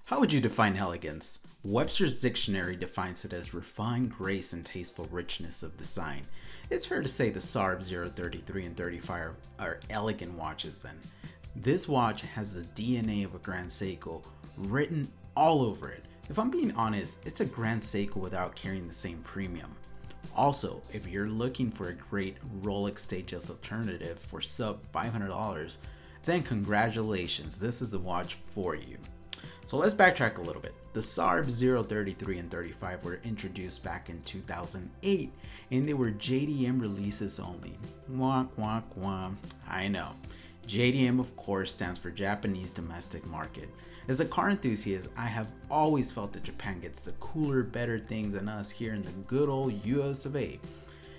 How would you define elegance? Webster's dictionary defines it as refined grace and tasteful richness of design. It's fair to say the SARB033 and 35 are elegant watches, and this watch has the DNA of a Grand Seiko written all over it. If I'm being honest, it's a Grand Seiko without carrying the same premium. Also, if you're looking for a great Rolex Date Just alternative for sub $500, then congratulations, this is a watch for you. So let's backtrack a little bit. The SARB033 and 35 were introduced back in 2008 and they were JDM releases only. Wonk wonk wonk. I know. JDM of course stands for Japanese Domestic Market. As a car enthusiast, I have always felt that Japan gets the cooler, better things than us here in the good old US of A.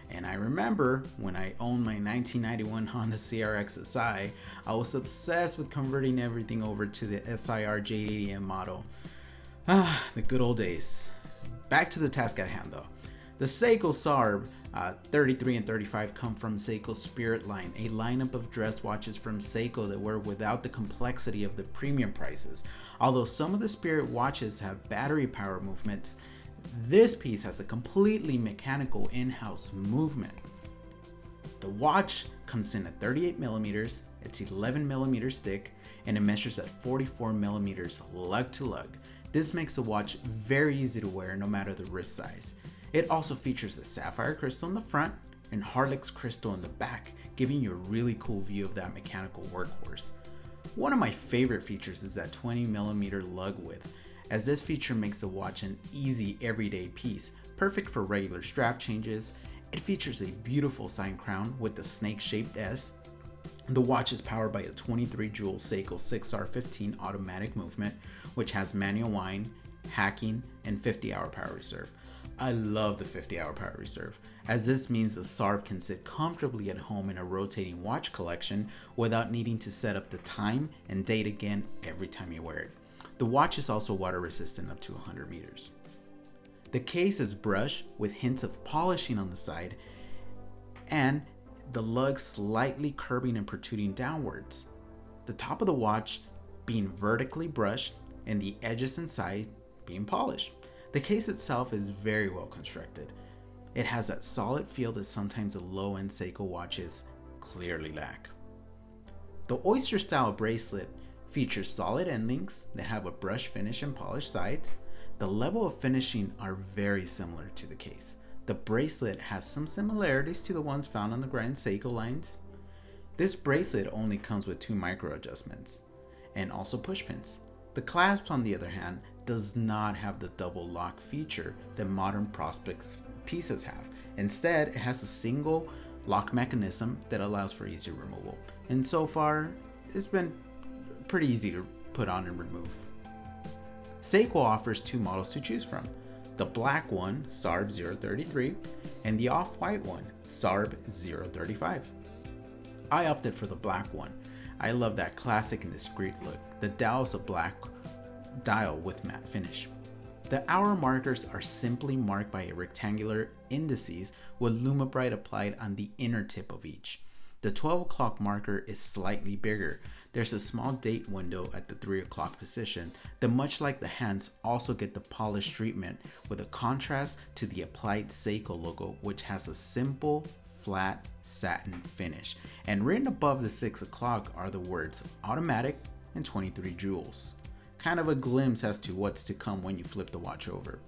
And I remember when I owned my 1991 Honda CRX SI, I was obsessed with converting everything over to the SIR J80M model. The good old days. Back to the task at hand though. The Seiko SARB 33 and 35 come from Seiko's Spirit line, a lineup of dress watches from Seiko that were without the complexity of the premium prices. Although some of the Spirit watches have battery power movements, this piece has a completely mechanical in-house movement. The watch comes in at 38mm, it's 11mm thick, and it measures at 44mm lug to lug. This makes the watch very easy to wear no matter the wrist size. It also features a sapphire crystal in the front and Harlex crystal in the back, giving you a really cool view of that mechanical workhorse. One of my favorite features is that 20mm lug width, as this feature makes the watch an easy everyday piece, perfect for regular strap changes. It features a beautiful sign crown with the snake-shaped S. The watch is powered by a 23-jewel Seiko SARB033 automatic movement, which has manual wind, hacking, and 50-hour power reserve. I love the 50-hour power reserve, as this means the SARB can sit comfortably at home in a rotating watch collection without needing to set up the time and date again every time you wear it. The watch is also water resistant up to 100 meters. The case is brushed with hints of polishing on the side and the lug slightly curving and protruding downwards. The top of the watch being vertically brushed and the edges and sides being polished. The case itself is very well constructed. It has that solid feel that sometimes the low-end Seiko watches clearly lack. The oyster style bracelet features solid end links that have a brush finish and polished sides. The level of finishing are very similar to the case. The bracelet has some similarities to the ones found on the Grand Seiko lines. This bracelet only comes with 2 micro adjustments and also push pins. The clasp, on the other hand, does not have the double lock feature that modern Prospects pieces have. Instead, it has a single lock mechanism that allows for easy removal. And so far, it's been pretty easy to put on and remove. Seiko offers 2 models to choose from. The black one, SARB033, and the off-white one, SARB035. I opted for the black one. I love that classic and discreet look. The dial is a black dial with matte finish. The hour markers are simply marked by a rectangular indices with LumiBrite applied on the inner tip of each. The 12 o'clock marker is slightly bigger. There's a small date window at the 3 o'clock position that, much like the hands, also get the polished treatment with a contrast to the applied Seiko logo, which has a simple flat satin finish. And written above the 6 o'clock are the words automatic and 23 jewels. Kind of a glimpse as to what's to come when you flip the watch over.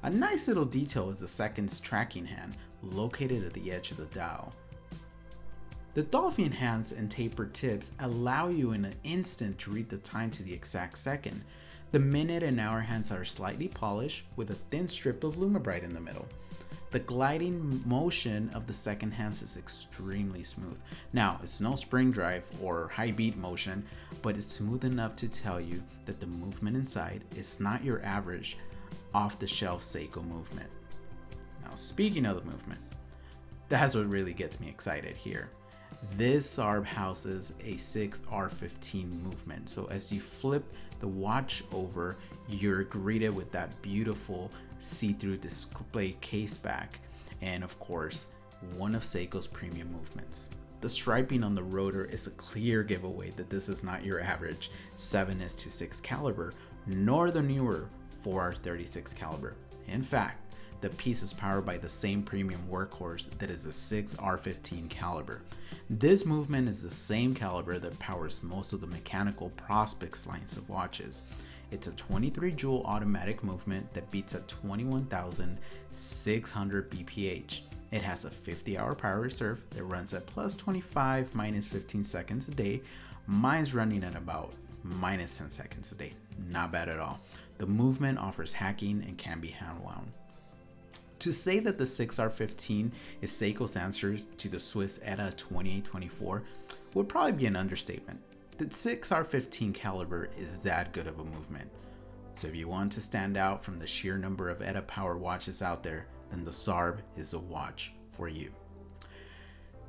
A nice little detail is the seconds tracking hand located at the edge of the dial. The dolphin hands and tapered tips allow you in an instant to read the time to the exact second. The minute and hour hands are slightly polished with a thin strip of LumiBrite in the middle. The gliding motion of the second hands is extremely smooth. Now, it's no spring drive or high beat motion, but it's smooth enough to tell you that the movement inside is not your average off-the-shelf Seiko movement. Now, speaking of the movement, that's what really gets me excited here. This SARB houses a 6R15 movement. So as you flip the watch over, you're greeted with that beautiful see-through display case back. And of course, one of Seiko's premium movements. The striping on the rotor is a clear giveaway that this is not your average 7S26 caliber, nor the newer 4R36 caliber. In fact, the piece is powered by the same premium workhorse that is the 6R15 caliber. This movement is the same caliber that powers most of the mechanical Prospex lines of watches. It's a 23 joule automatic movement that beats at 21,600 bph. It has a 50-hour power reserve that runs at plus 25 minus 15 seconds a day. Mine's running at about minus 10 seconds a day. Not bad at all. The movement offers hacking and can be hand wound. To say that the 6R15 is Seiko's answer to the Swiss ETA 2824 would probably be an understatement. The 6R15 caliber is that good of a movement. So if you want to stand out from the sheer number of ETA power watches out there, then the SARB is a watch for you.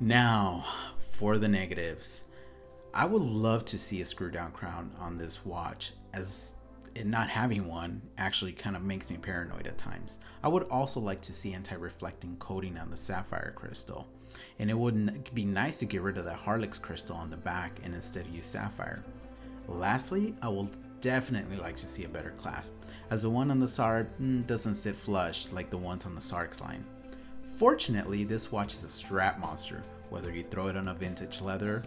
Now, for the negatives. I would love to see a screw down crown on this watch, as it not having one actually kind of makes me paranoid at times. I would also like to see anti-reflecting coating on the sapphire crystal, and it would be nice to get rid of that Rolex crystal on the back and instead use sapphire. Lastly, I will definitely like to see a better clasp, as the one on the SARB doesn't sit flush like the ones on the SARX line. Fortunately, this watch is a strap monster. Whether you throw it on a vintage leather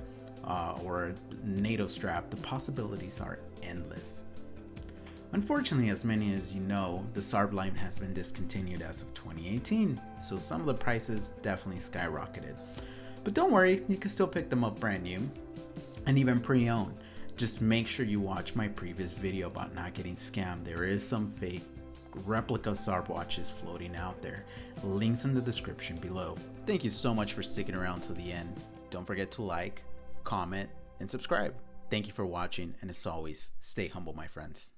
or a NATO strap, the possibilities are endless. Unfortunately, as many as you know, the SARB line has been discontinued as of 2018, so some of the prices definitely skyrocketed. But don't worry, you can still pick them up brand new and even pre-owned. Just make sure you watch my previous video about not getting scammed. There is some fake replica SARB watches floating out there. Links in the description below. Thank you so much for sticking around till the end. Don't forget to like, comment, and subscribe. Thank you for watching, and as always, stay humble, my friends.